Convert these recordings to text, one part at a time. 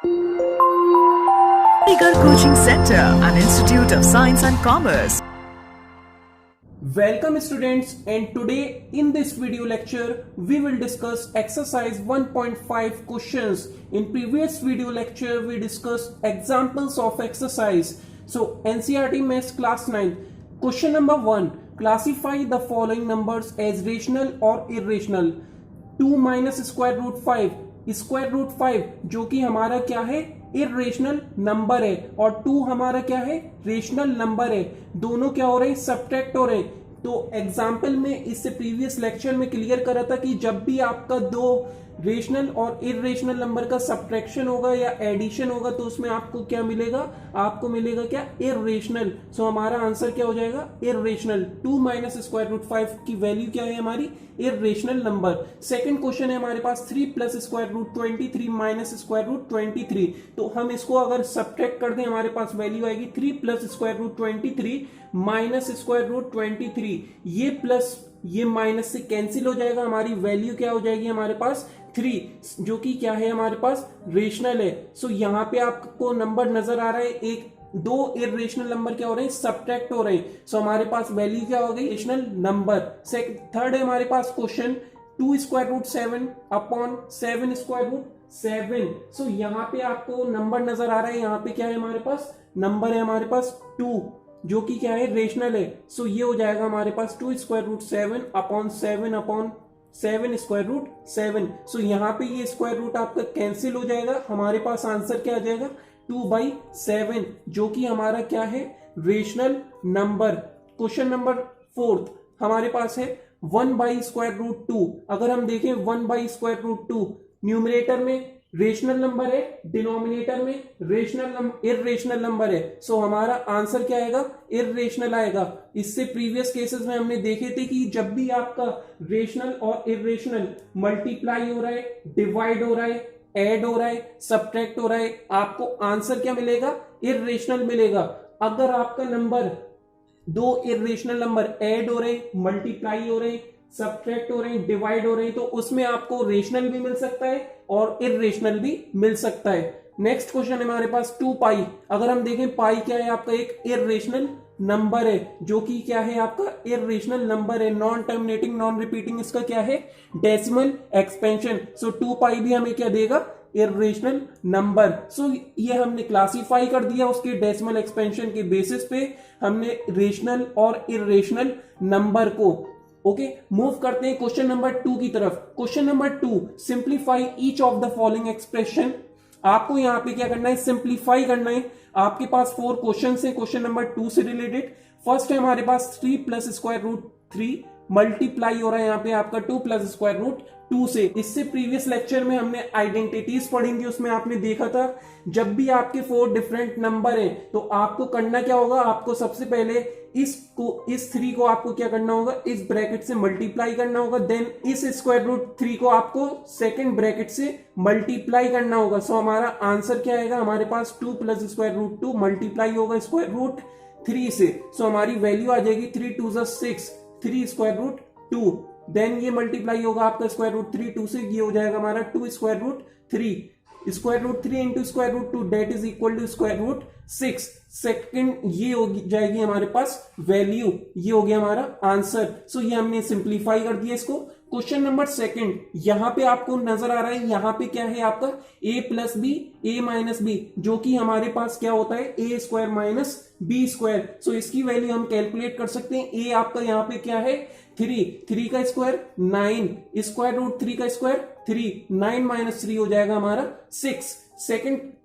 Legal Coaching Center, an institute of science and commerce. Welcome students, and today in this video lecture we will discuss exercise 1.5 questions. In previous video lecture we discussed examples of exercise. So NCERT Maths Class 9 question number 1, classify the following numbers as rational or irrational. 2 minus square root 5, square root 5 जो कि हमारा क्या है, irrational number है, और 2 हमारा क्या है, रेशनल नंबर है. दोनों क्या हो रहे हैं, सब्ट्रैक्ट हो रहे हैं. तो एग्जाम्पल में इससे प्रीवियस लेक्चर में क्लियर करा था कि जब भी आपका दो रेशनल और इर्रेशनल नंबर का सब्ट्रैक्शन होगा या एडिशन होगा तो उसमें आपको क्या मिलेगा, आपको मिलेगा क्या, इर्रेशनल. सो हमारा आंसर क्या हो जाएगा, इर्रेशनल. 2 माइनस स्क्वायर रूट 5 की वैल्यू क्या है हमारी, इर्रेशनल नंबर. सेकंड क्वेश्चन है हमारे पास 3 plus square root 23 minus square root 23. तो हम इसको अगर सब्ट्रैक्ट कर दें हमारे पास वैल्यू आएगी 3 plus square root 23 minus square root 23. ये प्लस ये माइनस से कैंसिल हो जाएगा, हमारी वैल्यू क्या हो जाएगी हमारे पास 3, जो कि क्या है हमारे पास, रेशनल है. सो यहाँ पे आपको नंबर नजर आ रहा है, एक दो इर्रेशनल नंबर क्या हो रहे हैं, सब्ट्रैक्ट हो रहे हैं. सो हमारे पास वैल्यू क्या हो गई, रेशनल नंबर. थर्ड है हमारे पास question 2 square root 7 upon 7 square root 7. So यहाँ पे आपको नंबर नजर आ रहा है, यहाँ पे क्या है हमारे पास, नंबर है हमारे पास 2 जो कि क्या है, रेशनल है. सो ये हो जाएगा हमारे पास 2 square root 7 upon 7 square root 7. So यहाँ पे ये स्क्वायर रूट आपका कैंसिल हो जाएगा, हमारे पास आंसर क्या आ जाएगा, 2/7 जो कि हमारा क्या है, रेशनल नंबर. क्वेश्चन नंबर 4 हमारे पास है 1/√2. अगर हम देखें 1/√2 न्यूमरेटर में रेशनल नंबर है, डिनोमिनेटर में इर्रेशनल नंबर है. सो हमारा आंसर क्या आएगा, इर्रेशनल आएगा. इससे प्रीवियस केसेस में हमने देखे थे कि जब भी आपका रेशनल और इर्रेशनल मल्टीप्लाई हो रहा है, डिवाइड हो रहा है, ऐड हो रहा है, सब्ट्रैक्ट हो रहा है, आपको आंसर क्या मिलेगा, इर्रेशनल मिलेगा. अगर आपका नंबर दो इर्रेशनल नंबर ऐड हो रहे, मल्टीप्लाई हो रहे, सब्ट्रैक्ट हो रहे हैं, डिवाइड हो रहे हैं, तो उसमें आपको रेशनल भी मिल सकता है और इर्रेशनल भी मिल सकता है. नेक्स्ट क्वेश्चन है हमारे पास 2 पाई. अगर हम देखें पाई क्या है, आपका एक इर्रेशनल नंबर है, जो कि क्या है, आपका इर्रेशनल नंबर है, नॉन टर्मिनेटिंग नॉन रिपीटिंग, इसका क्या है, डेसिमल एक्सपेंशन. सो 2 पाई भी हमें क्या देगा, इर्रेशनल नंबर. सो ये हमने क्लासिफाई कर दिया उसके डेसिमल एक्सपेंशन के बेसिस पे, हमने रेशनल और इर्रेशनल नंबर को. ओके, मूव करते हैं क्वेश्चन नंबर 2 की तरफ. Question number 2, simplify each of the following expression. आपको यहां पे क्या करना है, सिंप्लीफाई करना है. आपके पास 4 क्वेश्चन है क्वेश्चन नंबर 2 से रिलेटेड. फर्स्ट है हमारे पास 3 प्लस स्क्वायर रूट 3 मल्टीप्लाई हो रहा है यहाँ पे आपका 2 प्लस स्क्वायर रूट 2 से. इससे प्रीवियस लेक्चर में हमने आइडेंटिटीज पढ़ेंगे, उसमें आपने देखा था जब भी आपके 4 डिफरेंट नंबर हैं तो आपको करना क्या होगा, आपको सबसे पहले इस 3 को आपको क्या करना होगा, इस ब्रैकेट से मल्टीप्लाई करना होगा. देन इस स्क्वायर रूट 3 को आपको सेकंड ब्रैकेट से मल्टीप्लाई करना होगा. सो हमारा आंसर क्या आएगा, हमारे पास 2 प्लस स्क्वायर रूट 2 मल्टीप्लाई होगा स्क्वायर रूट 3 से. सो हमारी वैल्यू आ जाएगी 3 2 6, 3 स्क्वायर रूट 2. देन ये मल्टीप्लाई होगा आपका स्क्वायर रूट 3 2 से, ये हो जाएगा हमारा 2 square root 3. Square root 3 into square root 2 that is equal to square root 6. Second ये हो जाएगी हमारे पास वैल्यू, ये हो गया हमारा आंसर. सो ये हमने सिंप्लीफाई कर दिया इसको. क्वेश्चन नंबर 2, यहां पे आपको नजर आ रहा है, यहां पे क्या है आपका a plus B, a minus B, जो कि हमारे पास क्या होता है, a square minus B square. So इसकी वैल्यू हम कैलकुलेट कर सकते हैं. a आपका यहाँ पे क्या है, 3 का स्क्वायर 9, स्क्वायर रूट 3 का स्क्वायर 3, 9 माइनस 3 हो जाएगा हमारा 6.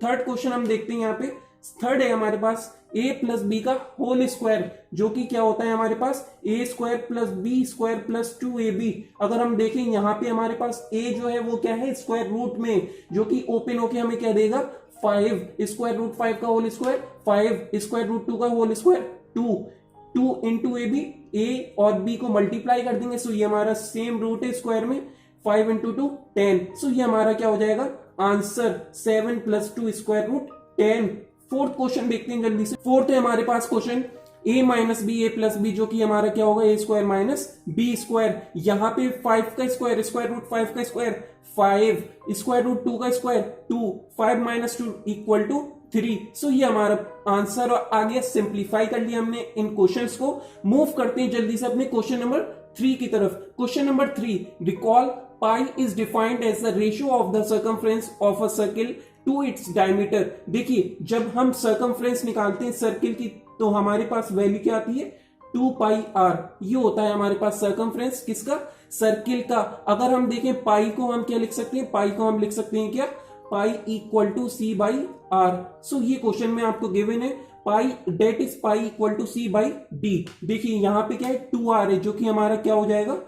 थर्ड क्वेश्चन हम देखते हैं. यहाँ पे थर्ड है हमारे पास a प्लस बी का होल स्क्वायर, जो कि क्या होता है हमारे पास a square plus B square plus 2ab. अगर हम देखें यहाँ पे हमारे पास a जो है वो क्या है, स्क्वायर रूट में, जो कि ओपन होके हमें क्या देगा, 5, स्क्वायर रूट 5 का होल स्क्वायर 5, स्क्वायर रूट 2 का whole square 2 into ab, a और b को मल्टीप्लाई कर देंगे. सो ये हमारा सेम रूट है स्क्वायर में, 5 इंटू 2 10. सो ये हमारा क्या हो जाएगा answer, 7 plus 2 square root 10. Fourth question देखते हैं जल्दी से. फोर्थ है हमारे पास question a minus B A plus B, जो कि हमारा क्या होगा, A square minus B square. यहाँ पे 5 का स्क्वायर, स्क्वायर रूट 5 का स्क्वायर 5, स्क्वायर रूट 2 का स्क्वायर 2, 5 माइनस 2 इक्वल टू 3। सो ये हमारा आंसर आ गया। सिंप्लीफाई कर लिया हमने इन क्वेश्चंस को। मूव करते हैं जल्दी से अपने क्वेश्चन नंबर 3 की तरफ। Question number 3, recall pi is defined as the ratio of the circumference of a circle to its diameter. देखिए जब हम सर्कमफ्रेंस निकालते हैं सर्किल की तो हमारे पास वैल्यू क्या आती है, 2 पाई आर। ये होता है हमारे पास सर्कमफ्रेंस किसका, सर्किल का। अगर हम देखें पाई को हम क्या लिख सकते हैं, पाई को हम लिख सकते हैं क्या, pi equal to C by R. So ये क्वेश्चन में आपको गिवन है pi, that is pi equal to C by D. देखिए यहां पे क्या है, 2r है, जो कि हमारा क्या हो जाएगा,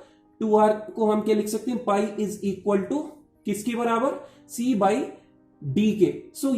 2r को हम क्या लिख सकते हैं, पाई इज इक्वल टू किसके बराबर, सी बाई डी के। सो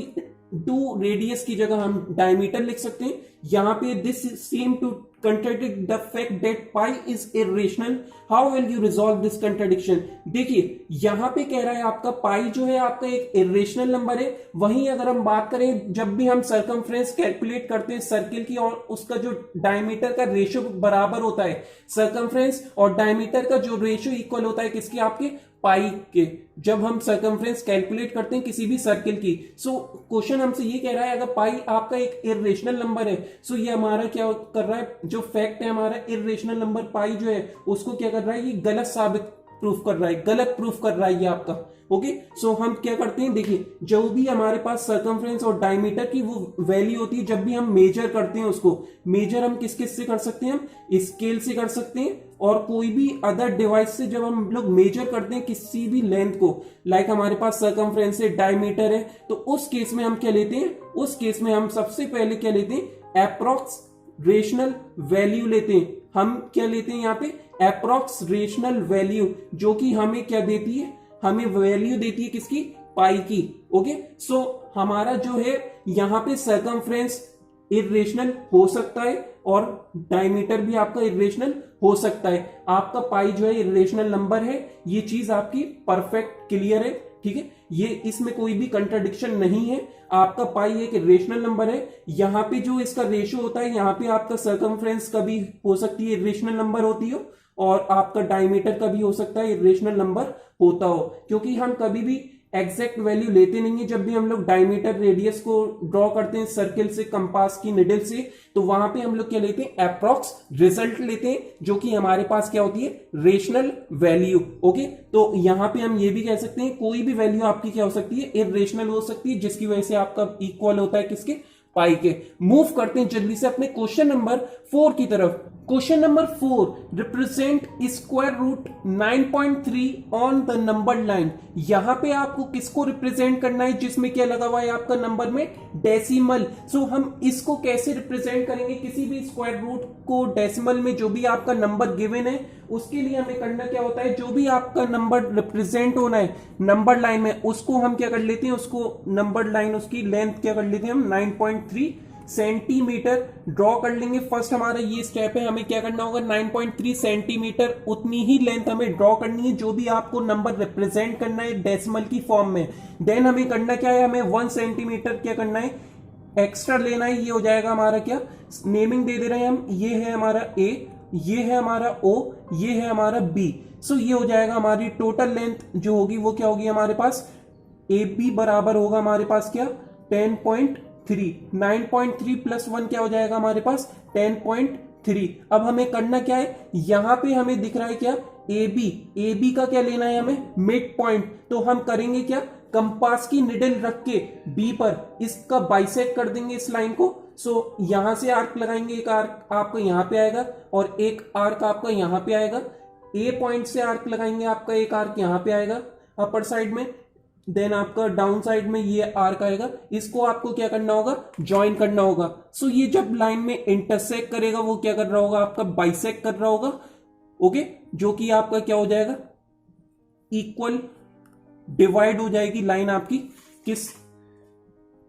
2 रेडियस की जगह हम डायमीटर लिख सकते हैं। यहां पे this seem to contradict the fact that pi is irrational. How will you resolve this contradiction? देखिए यहां पे कह रहा है आपका पाई जो है आपका एक इरेशनल नंबर है। वहीं अगर हम बात करें जब भी हम सर्कमफ्रेंस कैलकुलेट करते हैं सर्किल की और उसका जो डायमीटर का रेशियो बराबर होता है, सर्कमफ्रेंस और डायमीटर का जो रेशियो इक्वल होता है किसके, आपके पाई के, जब हम सर्कमफ्रेंस कैलकुलेट करते हैं किसी भी सर्किल की। सो क्वेश्चन हमसे ये कह रहा है अगर पाई आपका एक इरेशनल नंबर है, सो ये हमारा क्या कर रहा है, जो फैक्ट है हमारा इरेशनल नंबर पाई जो है उसको क्या कर रहा है, ये गलत साबित प्रूफ कर रहा है, गलत प्रूफ कर रहा है ये आपका। ओके, सो हम क्या करते हैं, देखिए जो भी हमारे पास सर्कमफ्रेंस और डायमीटर की वो वैल्यू होती है, जब भी हम मेजर करते हैं उसको, मेजर हम किस किस से कर सकते हैं, हम स्केल से कर सकते हैं और कोई भी अदर डिवाइस से। जब हम लोग मेजर करते हैं किसी भी लेंथ को, लाइक हमारे पास सर्कमफ्रेंस है, डायमीटर है, तो उस केस में हम क्या लेते हैं, उस केस में हम सबसे पहले क्या लेते हैं, एप्रोक्स रेशनल वैल्यू लेते हैं। हम क्या लेते हैं यहाँ पे, एप्रोक्स रेशनल वैल्यू, जो कि हमें क्या देती है, हमें वैल्यू देती है किसकी, पाई की। ओके, सो हमारा जो है यहाँ पे सर्कमफ्रेंस इरेशनल हो सकता है और डायमीटर भी आपका इरेशनल हो सकता है। आपका पाई जो है इरेशनल नंबर है, ये चीज आपकी परफेक्ट क्लियर है, ठीक है, ये इसमें कोई भी कंट्राडिक्शन नहीं है। आपका पाई एक इरेशनल नंबर है। यहाँ पे जो इसका रेशियो होता है, यहाँ पे आपका सर्कमफ्रेंस कभी हो सकती है इरेशनल नंबर होती हो और आपका डायमीटर कभी हो सकता है इरेशनल नंबर होता हो, क्योंकि हम कभी भी एग्जैक्ट वैल्यू लेते नहीं है। जब भी हम लोग डायमीटर रेडियस को ड्रॉ करते हैं सर्किल से, कंपास की निडल से, तो वहां पे हम लोग क्या लेते हैं, एप्रोक्स रिजल्ट लेते हैं, जो कि हमारे पास क्या होती है, रेशनल वैल्यू। ओके, तो यहां पे हम ये भी कह सकते हैं कोई भी वैल्यू आपकी क्या हो सकती है, इरेशनल हो सकती है, जिसकी वजह से आपका इक्वल होता है किसके, पाई के। मूव करते हैं जल्दी से अपने क्वेश्चन नंबर 4 की तरफ। Question number 4, represent square root 9.3 on the number line. यहां पे आपको किसको रिप्रेजेंट करना है, जिसमें क्या लगा हुआ है आपका नंबर में, डेसिमल। सो हम इसको कैसे रिप्रेजेंट करेंगे, किसी भी स्क्वायर रूट को डेसिमल में, जो भी आपका नंबर गिवन है उसके लिए हमें करना क्या होता है, जो भी आपका नंबर रिप्रेजेंट होना है नंबर लाइन में, उसको हम क्या कर लेते हैं, उसको नंबर लाइन उसकी लेंथ क्या कर लेते हैं हम, 9.3 सेंटीमीटर ड्रॉ कर लेंगे। फर्स्ट हमारा ये स्टेप है, हमें क्या करना होगा, 9.3 सेंटीमीटर उतनी ही लेंथ हमें ड्रॉ करनी है जो भी आपको नंबर रिप्रेजेंट करना है डेसिमल की फॉर्म में। देन हमें करना क्या है, हमें 1 सेंटीमीटर क्या करना है, एक्स्ट्रा लेना है। ये हो जाएगा हमारा क्या, नेमिंग दे रहे हैं हम, ये है हमारा ए, ये है हमारा ओ, ये है हमारा बी। सो ये हो जाएगा हमारी टोटल लेंथ जो होगी वो क्या होगी हमारे पास, ए बी बराबर होगा हमारे पास क्या, 10.3। 9.3 प्लस 1 क्या हो जाएगा हमारे पास, 10.3। अब हमें करना क्या है, यहां पे हमें दिख रहा है क्या, ए बी का क्या लेना है हमें, मिड पॉइंट। तो हम करेंगे क्या, कंपास की निडल रख के बी पर इसका बाइसेक्ट कर देंगे इस लाइन को। सो यहां से आर्क लगाएंगे, एक आर्क आपका यहां पे आएगा और एक आर्क आपका यहां पे आएगा। ए पॉइंट से आर्क लगाएंगे, आपका एक आर्क यहां पे आएगा अपर साइड में, देन आपका डाउन साइड में ये आर्क आएगा। इसको आपको क्या करना होगा, ज्वाइन करना होगा। सो ये जब लाइन में इंटरसेक्ट करेगा वो क्या कर रहा होगा, आपका बाइसेक्ट कर रहा होगा। ओके, जो कि आपका क्या हो जाएगा, इक्वल डिवाइड हो जाएगी लाइन आपकी किस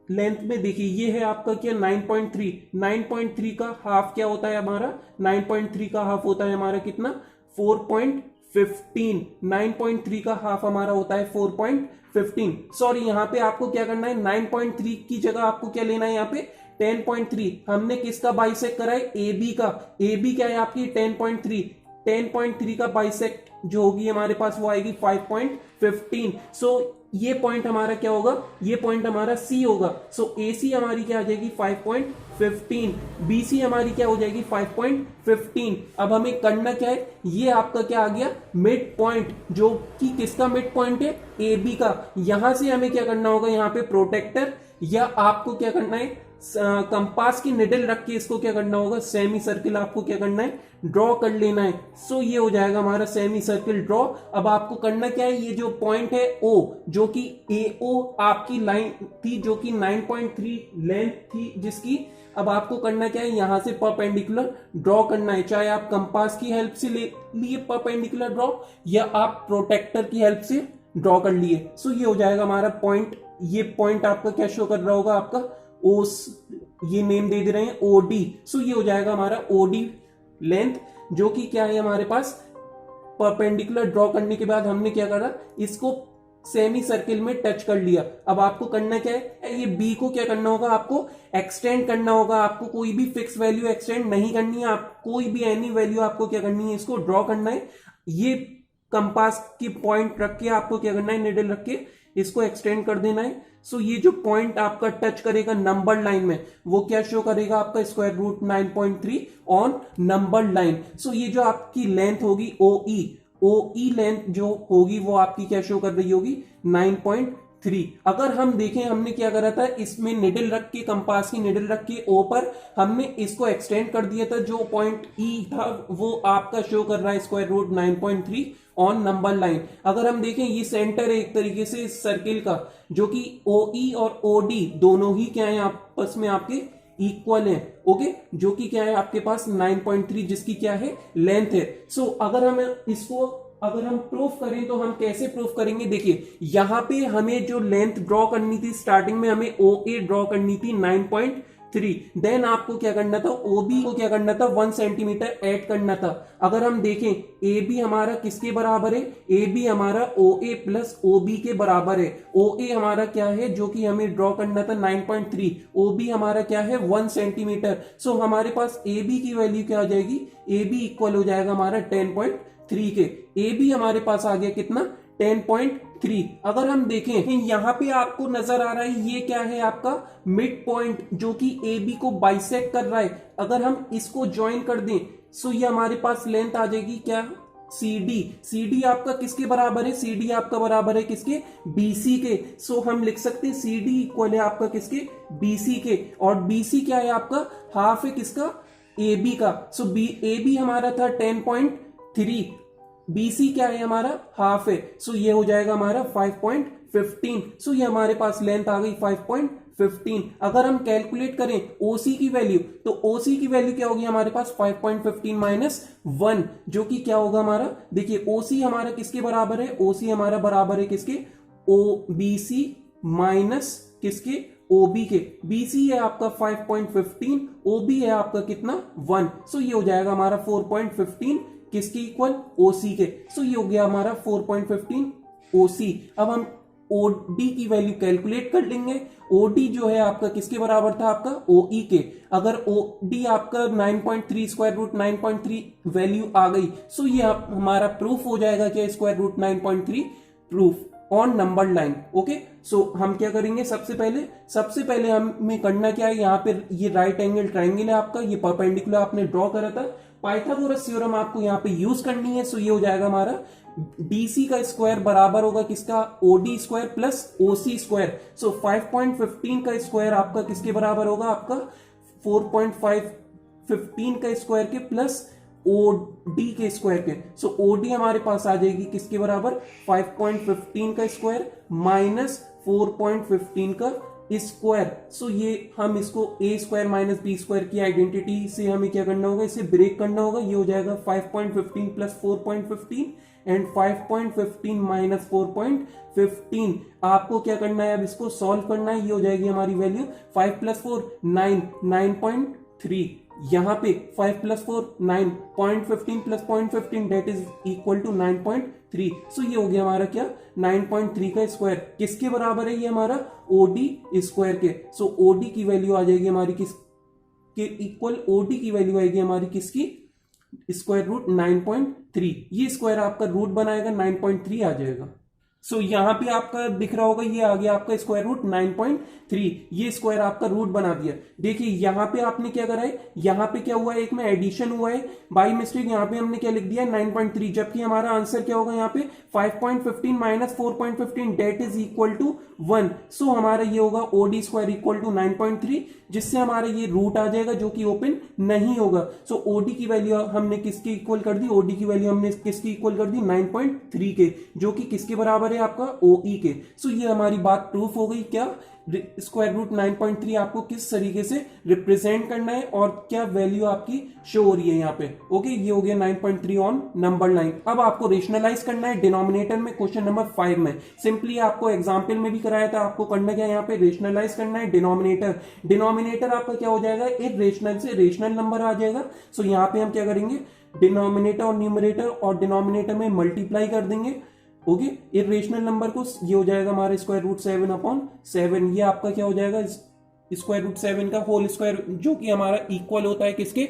लेंथ में। देखिए ये है आपका क्या, 9.3 का हाफ क्या होता है हमारा, 9.3 का हाफ होता है हमारा कितना, 4.15। 9.3 का हाफ हमारा होता है 4.15। सॉरी, यहां पे आपको क्या करना है, 9.3 की जगह आपको क्या लेना है यहाँ पे, 10.3। हमने किसका बाइसेक्ट करा है, ए बी का। ए बी क्या है आपकी 10.3, 10.3 का बाइसेक्ट जो होगी हमारे पास वो आएगी 5.15। सो ये पॉइंट हमारा क्या होगा, ये पॉइंट हमारा सी होगा। सो AC हमारी क्या आ जाएगी 5.15, BC हमारी क्या हो जाएगी 5.15। अब हमें करना क्या है, ये आपका क्या आ गया मिड पॉइंट, जो कि किसका मिड पॉइंट है, AB का। यहां से हमें क्या करना होगा, यहाँ पे प्रोटेक्टर या आपको क्या करना है, कंपास की निडल रख के इसको क्या करना होगा, सेमी सर्किल आपको क्या करना है, ड्रॉ कर लेना है। सो ये हो जाएगा हमारा सेमी सर्किल ड्रॉ। अब आपको करना क्या है, ये जो पॉइंट है O, जो कि AO आपकी लाइन थी जो कि 9.3 लेंथ थी जिसकी, अब आपको करना क्या है, यहां से परपेंडिकुलर ड्रॉ करना है। चाहे आप कंपास की हेल्प से ले लिए परपेंडिकुलर ड्रॉ या आप प्रोटेक्टर की हेल्प से ड्रॉ कर लिए। सो ये हो जाएगा हमारा पॉइंट। ये पॉइंट आपका क्या शो कर रहा होगा, आपका ओस, ये नेम दे रहे हैं OD। सो ये हो जाएगा हमारा OD लेंथ, जो कि क्या है हमारे पास परपेंडिकुलर ड्रॉ करने के बाद हमने क्या करा, इसको सेमी सर्किल में टच कर लिया। अब आपको करना क्या है, ये B को क्या करना होगा, आपको एक्सटेंड करना होगा। आपको कोई भी फिक्स वैल्यू एक्सटेंड नहीं करनी है, आप कोई भी एनी वैल्यू आपको क्या करनी है, इसको ड्रॉ करना है। ये कंपास की पॉइंट रख के आपको क्या करना है, निडल रख के इसको एक्सटेंड कर देना है। सो ये जो पॉइंट आपका टच करेगा नंबर लाइन में, वो क्या शो करेगा, आपका square root 9.3 on number line. So ये जो आपकी लेंथ होगी OE लेंथ जो होगी वो आपकी क्या शो कर रही होगी 9.3। अगर हम देखें, हमने क्या करा था, इसमें निडल रख के, कंपास की निडल रख के O पर हमने इसको एक्सटेंड कर दिया था। जो पॉइंट E था वो आपका शो कर रहा है square root 9.3 on number line. अगर हम देखें, ये सेंटर है एक तरीके से इस सर्किल का, जो कि OE और OD दोनों ही क्या है, आपस में आपके इक्वल है। ओके, जो कि क्या है आपके पास 9.3, जिसकी क्या है लेंथ है। सो अगर हम इसको प्रूफ करें तो हम कैसे प्रूफ करेंगे, देखिए यहां पे हमें जो लेंथ ड्रॉ करनी थी, स्टार्टिंग में हमें OA ड्रॉ करनी थी 9.3, देन आपको क्या करना था, OB को क्या करना था 1 सेंटीमीटर ऐड करना था। अगर हम देखें, AB हमारा किसके बराबर है, AB हमारा OA प्लस OB के बराबर है। OA हमारा क्या है, जो कि हमें ड्रॉ करना था 9.3, OB हमारा क्या है 1 सेंटीमीटर। सो हमारे पास AB की वैल्यू क्या आ जाएगी, AB इक्वल हो जाएगा हमारा 10.3 के। AB हमारे पास आ गया कितना, 10.3। अगर हम देखें, यहां पे आपको नजर आ रहा है ये क्या है, आपका मिड पॉइंट, जो कि AB को बाइसेक्ट कर रहा है। अगर हम इसको ज्वाइन कर दें, सो ये हमारे पास लेंथ आ जाएगी क्या, CD आपका किसके बराबर है, CD आपका बराबर है किसके, BC के। सो हम लिख सकते हैं CD इक्वल है आपका किसके, BC के। और BC क्या है आपका, हाफ है किसका, AB का। सो AB हमारा था 10.3, BC क्या है हमारा, हाफ है। सो ये हो जाएगा हमारा 5.15। सो ये हमारे पास लेंथ आ गई 5.15। अगर हम कैलकुलेट करें OC की वैल्यू, तो OC की वैल्यू क्या होगी हमारे पास 5.15 माइनस 1, जो कि क्या होगा हमारा, देखिए OC हमारा किसके बराबर है, OC हमारा बराबर है किसके, OBC माइनस किसके, OB के। BC है आपका 5.15, OB है आपका कितना 1। सो ये हो जाएगा हमारा 4.15 किसके इक्वल, OC के। सो ये हो गया हमारा 4.15 OC। अब हम OD की वैल्यू कैलकुलेट कर लेंगे। OD जो है आपका किसके बराबर था, आपका OE के। अगर OD आपका 9.3 स्क्वायर रूट 9.3 वैल्यू आ गई, सो ये हमारा प्रूफ हो जाएगा क्या, square root 9.3 proof on number line. Okay, so हम क्या करेंगे, सबसे पहले हमें करना क्या है, यहाँ पे ये राइट एंगल ट्राइंगल है आपका, ये परपेंडिकुलर आपने ड्रॉ करा था, पाइथागोरस थ्योरम आपको यहाँ पे यूज करनी है। सो ये हो जाएगा हमारा BC का स्क्वायर बराबर होगा किसका, OD square plus OC square. So 5.15 का स्क्वायर आपका किसके बराबर होगा, आपका 4.515 का स्क्वायर के प्लस OD के स्क्वायर के। सो OD हमारे पास आ जाएगी किसके बराबर, 5.15 का स्क्वायर माइनस 4.15 का स्क्वायर। सो ये हम इसको A square minus B square की आइडेंटिटी से हमें क्या करना होगा, इसे ब्रेक करना होगा। ये हो जाएगा 5.15 प्लस 4.15 एंड 5.15 माइनस 4.15। आपको क्या करना है, अब इसको सॉल्व करना है। ये हो जाएगी हमारी वैल्यू 5 प्लस 4 9, 9.3। यहां पे 5 plus 4 9, 0.15 plus 0.15 that is equal to 9.3। So ये हो गया हमारा क्या, 9.3 का स्क्वायर किसके बराबर है, ये हमारा OD स्क्वायर के। सो OD की वैल्यू आ जाएगी हमारी किस के इक्वल, OD की वैल्यू आएगी हमारी किसकी, स्क्वायर रूट 9.3, ये स्क्वायर आपका रूट बनाएगा 9.3 आ जाएगा। सो यहाँ पे आपका दिख रहा होगा, ये आ गया आपका स्क्वायर रूट 9.3, ये स्क्वायर आपका रूट बना दिया। देखिए यहाँ पे आपने क्या करा है, यहाँ पे क्या हुआ है, एक में एडिशन हुआ है बाई मिस्टेक, यहाँ पे हमने क्या लिख दिया 9.3, जबकि हमारा आंसर क्या होगा यहाँ पे 5.15 minus 4.15 that is equal to 1। So हमारा ये होगा ओडी स्क्वायर इक्वल टू 9.3, जिससे हमारा ये रूट आ जाएगा जो कि ओपन नहीं होगा। सो ओडी की वैल्यू हमने किसके इक्वल कर दी, ओडी की वैल्यू हमने किसकी इक्वल कर दी 9.3 के, जो कि किसके बराबर है आपका ओई के। सो ये हमारी बात प्रूफ हो गई, क्या स्क्वायर रूट 9.3 आपको किस तरीके से रिप्रेजेंट करना है और क्या वैल्यू आपकी शो हो रही है यहाँ पे। ओके, ये हो गया 9.3 ऑन नंबर लाइन। अब आपको रेशनलाइज करना है डिनोमिनेटर में, क्वेश्चन नंबर 5 में। सिंपली आपको एग्जाम्पल में भी कराया था, आपको करना क्या यहाँ पे रेशनलाइज करना है डिनोमिनेटर। डिनोमिनेटर आपका क्या हो जाएगा, इरेशनल से रेशनल नंबर आ जाएगा। सो यहाँ पे हम क्या करेंगे, डिनोमिनेटर और न्यूमरेटर और डिनोमिनेटर में मल्टीप्लाई कर देंगे। ओके, इरेशनल नंबर को ये हो जाएगा हमारे स्क्वायर रूट 7/7, ये आपका क्या हो जाएगा स्क्वायर रूट 7 का होल स्क्वायर, जो कि हमारा इक्वल होता है किसके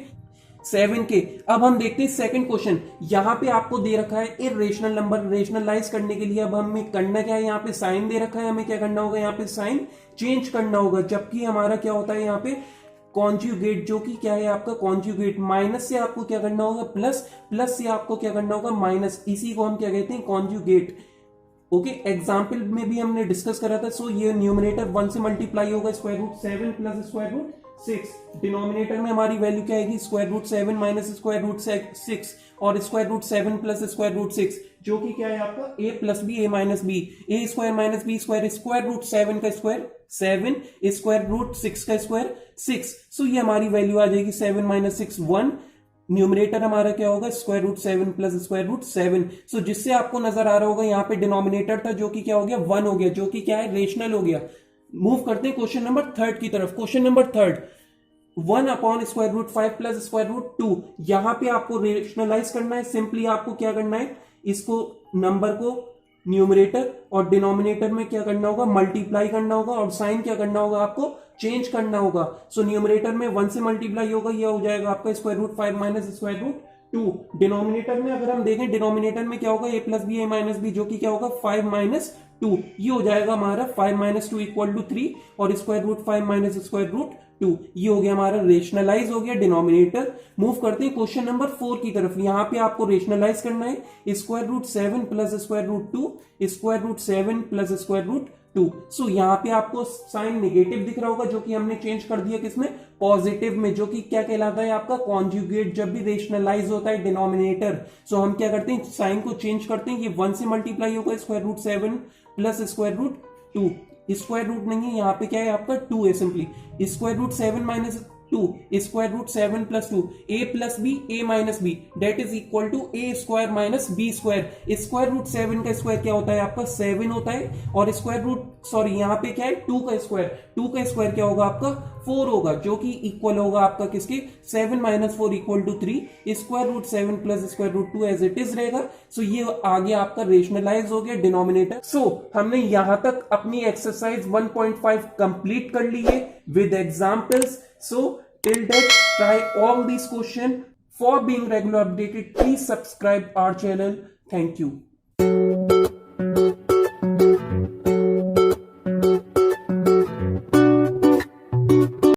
7 के। अब हम देखते हैं सेकंड क्वेश्चन, यहाँ पे आपको दे रखा है इरेशनल नंबर, रेशनलाइज करने के लिए अब हमें करना क्या है, यहाँ पे साइन दे रखा है, हमें क्या करना होगा, यहाँ पे साइन चेंज करना होगा। जबकि हमारा क्या होता है यहाँ पे कॉन्जुगेट, जो कि क्या है आपका कॉन्जुगेट, माइनस से आपको क्या करना होगा प्लस, प्लस से आपको क्या करना होगा माइनस, इसी को हम क्या कहते हैं कॉन्जुगेट। ओके, एग्जाम्पल में भी हमने डिस्कस करा था। सो ये न्यूमरेटर 1 से मल्टीप्लाई होगा square root 7 plus square root 6। Denominator में हमारी वैल्यू क्या आएगी, square root 7 minus square root 6 और square root 7 plus square root 6, जो कि क्या है आपका a plus B A minus B, A square minus B square, square root 7 का स्क्वायर 7, स्क्वायर रूट 6 का स्क्वायर 6। सो ये हमारी वैल्यू आ जाएगी 7 माइनस 6 1। न्यूमरेटर हमारा क्या होगा square root 7 plus square root 7। So जिससे आपको नजर आ रहा होगा यहाँ पे डिनोमिनेटर था जो कि क्या हो गया 1 हो गया, जो कि क्या है रेशनल हो गया। मूव करते हैं क्वेश्चन नंबर 3 की तरफ। Question number 3, 1 upon square root 5 plus square root 2, यहां पे आपको रेशनलाइज करना है। सिंपली आपको क्या करना है, इसको नंबर को न्यूमरेटर और डिनोमिनेटर में क्या करना होगा मल्टीप्लाई करना होगा, और साइन क्या करना होगा आपको चेंज करना होगा। सो न्यूमरेटर में 1 से मल्टीप्लाई होगा, यह हो जाएगा आपका square root 5 minus square root 2। Denominator में अगर हम देखें, डिनोमिनेटर में क्या होगा a plus B A minus B, जो कि क्या होगा 5 माइनस 2, ये हो जाएगा हमारा 5 माइनस 2 इक्वल टू 3 और square root 5 minus square root 2, ये हो गया हमारा रेशनलाइज हो गया डिनोमिनेटर। मूव करते हैं क्वेश्चन नंबर 4 की तरफ। यहां पे आपको रेशनलाइज करना है square root 7 plus square root 2, square root 7 plus square root 2। So यहाँ पे आपको साइन नेगेटिव दिख रहा होगा, जो कि हमने चेंज कर दिया किसमें पॉजिटिव में, जो कि क्या कहलाता है आपका कॉन्जुगेट। जब भी रेशनलाइज होता है डिनोमिनेटर, सो हम क्या करते हैं साइन को चेंज करते हैं, ये 1 से मल्टीप्लाई होगा square root 7 plus square root 2, square root नहीं है यहाँ पे, क्या है आपका 2 है simply, square root 7 minus 2, square root 7 plus 2, a plus B A minus B that is equal to a square minus B square. Square root 7 का square क्या होता है आपका 7 होता है, और स्क्वायर रूट सॉरी यहाँ पे क्या है 2 का स्क्वायर क्या होगा आपका 4 होगा, जो कि इक्वल होगा आपका किसके 7 minus 4 equal to 3, square root 7 plus square root 2 as it is रहेगा। सो ये आगे आपका रेशनलाइज हो गया डिनोमिनेटर। सो हमने यहां तक अपनी एक्सरसाइज 1.5 कंप्लीट कर ली है with examples. So till that, try all these questions. For being regular updated, please subscribe our channel. Thank you.